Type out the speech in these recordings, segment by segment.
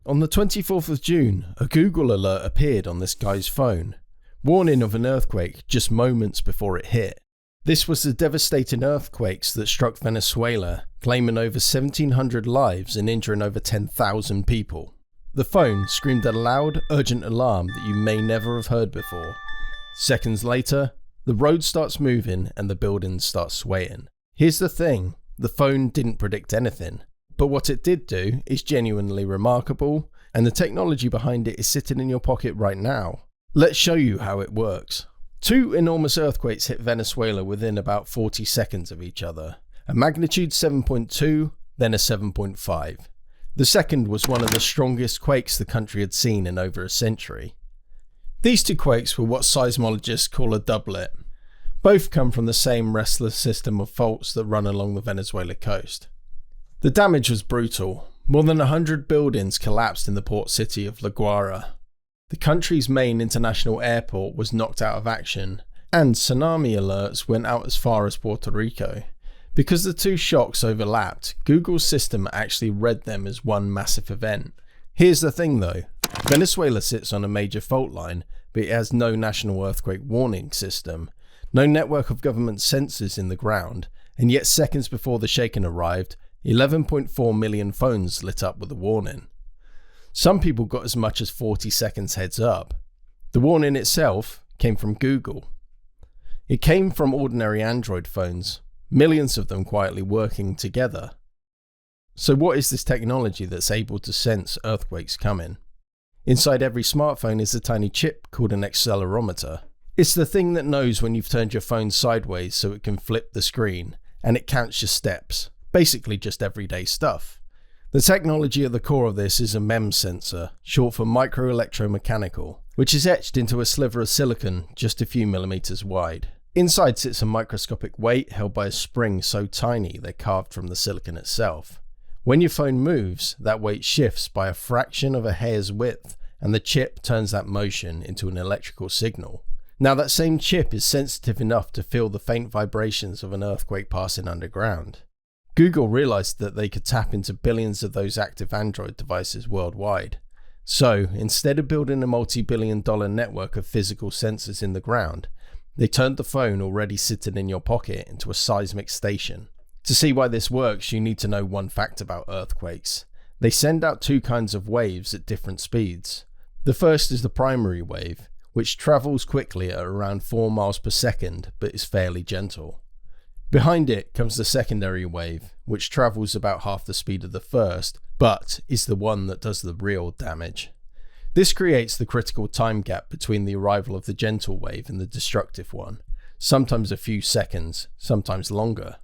On the 24th of June, a Google alert appeared on this guy's phone, warning of an earthquake just moments before it hit. This was the devastating earthquakes that struck Venezuela, claiming over 1,700 lives and injuring over 10,000 people. The phone screamed a loud, urgent alarm that you may never have heard before. Seconds later, the road starts moving and the buildings start swaying. Here's the thing, the phone didn't predict anything, but what it did do is genuinely remarkable, and the technology behind it is sitting in your pocket right now. Let's show you how it works. Two enormous earthquakes hit Venezuela within about 40 seconds of each other. A magnitude 7.2, then a 7.5. The second was one of the strongest quakes the country had seen in over a century. These two quakes were what seismologists call a doublet. Both come from the same restless system of faults that run along the Venezuela coast. The damage was brutal. More than 100 buildings collapsed in the port city of La Guaira. The country's main international airport was knocked out of action, and tsunami alerts went out as far as Puerto Rico. Because the two shocks overlapped, Google's system actually read them as one massive event. Here's the thing though, Venezuela sits on a major fault line, but it has no national earthquake warning system, no network of government sensors in the ground, and yet seconds before the shaking arrived, 11.4 million phones lit up with a warning. Some people got as much as 40 seconds heads up. The warning itself came from Google. It came from ordinary Android phones, millions of them quietly working together. So what is this technology that's able to sense earthquakes coming? Inside every smartphone is a tiny chip called an accelerometer. It's the thing that knows when you've turned your phone sideways so it can flip the screen, and it counts your steps. Basically just everyday stuff. The technology at the core of this is a MEMS sensor, short for microelectromechanical, which is etched into a sliver of silicon just a few millimeters wide. Inside sits a microscopic weight held by a spring so tiny they're carved from the silicon itself. When your phone moves, that weight shifts by a fraction of a hair's width, and the chip turns that motion into an electrical signal. Now that same chip is sensitive enough to feel the faint vibrations of an earthquake passing underground. Google realized that they could tap into billions of those active Android devices worldwide. So, instead of building a multi-billion-dollar network of physical sensors in the ground, they turned the phone already sitting in your pocket into a seismic station. To see why this works, you need to know one fact about earthquakes. They send out two kinds of waves at different speeds. The first is the primary wave, which travels quickly at around 4 miles per second but is fairly gentle. Behind it comes the secondary wave, which travels about half the speed of the first, but is the one that does the real damage. This creates the critical time gap between the arrival of the gentle wave and the destructive one, sometimes a few seconds, sometimes longer.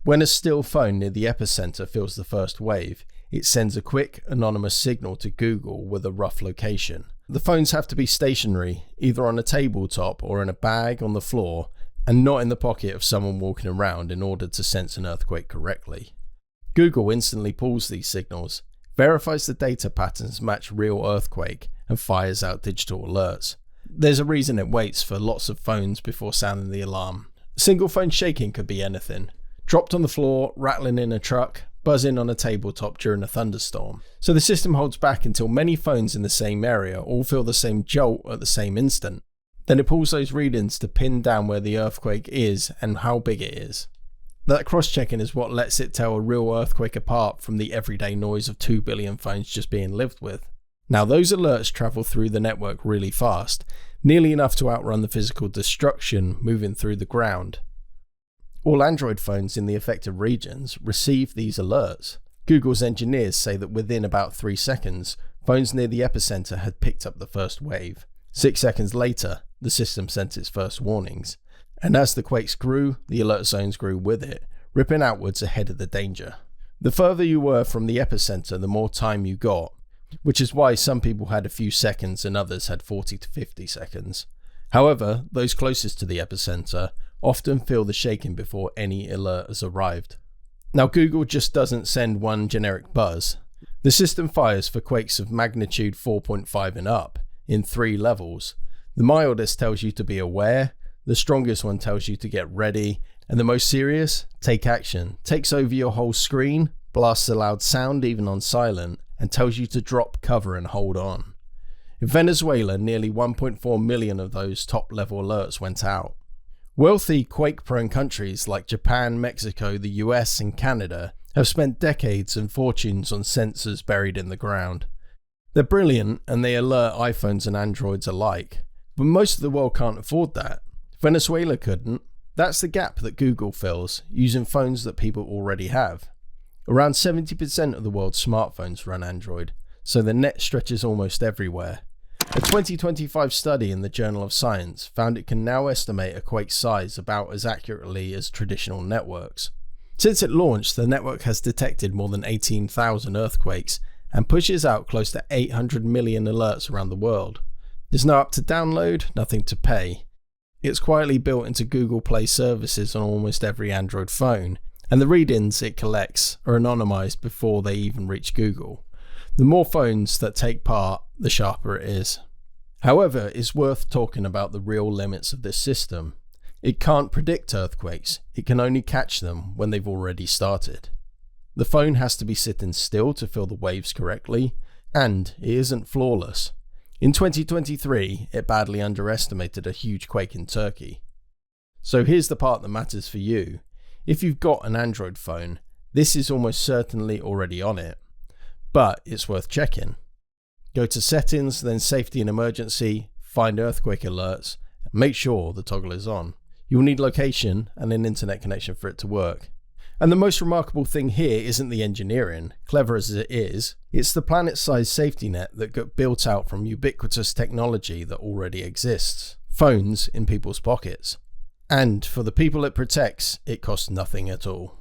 When a still phone near the epicenter feels the first wave, it sends a quick, anonymous signal to Google with a rough location. The phones have to be stationary, either on a tabletop or in a bag on the floor, and not in the pocket of someone walking around in order to sense an earthquake correctly. Google instantly pulls these signals, verifies the data patterns match real earthquake, and fires out digital alerts. There's a reason it waits for lots of phones before sounding the alarm. Single phone shaking could be anything. Dropped on the floor, rattling in a truck, buzzing on a tabletop during a thunderstorm. So the system holds back until many phones in the same area all feel the same jolt at the same instant. Then it pulls those readings to pin down where the earthquake is and how big it is. That cross-checking is what lets it tell a real earthquake apart from the everyday noise of 2 billion phones just being lived with. Now those alerts travel through the network really fast, nearly enough to outrun the physical destruction moving through the ground. All Android phones in the affected regions receive these alerts. Google's engineers say that within about 3 seconds, phones near the epicenter had picked up the first wave. 6 seconds later, the system sent its first warnings. And as the quakes grew, the alert zones grew with it, ripping outwards ahead of the danger. The further you were from the epicenter, the more time you got, which is why some people had a few seconds and others had 40 to 50 seconds. However, those closest to the epicenter often feel the shaking before any alert has arrived. Now Google just doesn't send one generic buzz. The system fires for quakes of magnitude 4.5 and up, in 3 levels. The mildest tells you to be aware, the strongest one tells you to get ready, and the most serious, take action, takes over your whole screen, blasts a loud sound even on silent, and tells you to drop cover and hold on. In Venezuela, nearly 1.4 million of those top-level alerts went out. Wealthy, quake-prone countries like Japan, Mexico, the US, and Canada have spent decades and fortunes on sensors buried in the ground. They're brilliant and they alert iPhones and Androids alike, but most of the world can't afford that. Venezuela couldn't. That's the gap that Google fills, using phones that people already have. Around 70% of the world's smartphones run Android, so the net stretches almost everywhere. A 2025 study in the Journal of Science found it can now estimate a quake's size about as accurately as traditional networks. Since it launched, the network has detected more than 18,000 earthquakes and pushes out close to 800 million alerts around the world. There's no app to download, nothing to pay. It's quietly built into Google Play services on almost every Android phone, and the readings it collects are anonymized before they even reach Google. The more phones that take part, the sharper it is. However, it's worth talking about the real limits of this system. It can't predict earthquakes, it can only catch them when they've already started. The phone has to be sitting still to feel the waves correctly, and it isn't flawless. In 2023, it badly underestimated a huge quake in Turkey. So here's the part that matters for you. If you've got an Android phone, this is almost certainly already on it. But it's worth checking. Go to Settings, then Safety and Emergency, find Earthquake Alerts, and make sure the toggle is on. You'll need location and an internet connection for it to work. And the most remarkable thing here isn't the engineering, clever as it is, it's the planet-sized safety net that got built out from ubiquitous technology that already exists. Phones in people's pockets. And for the people it protects, it costs nothing at all.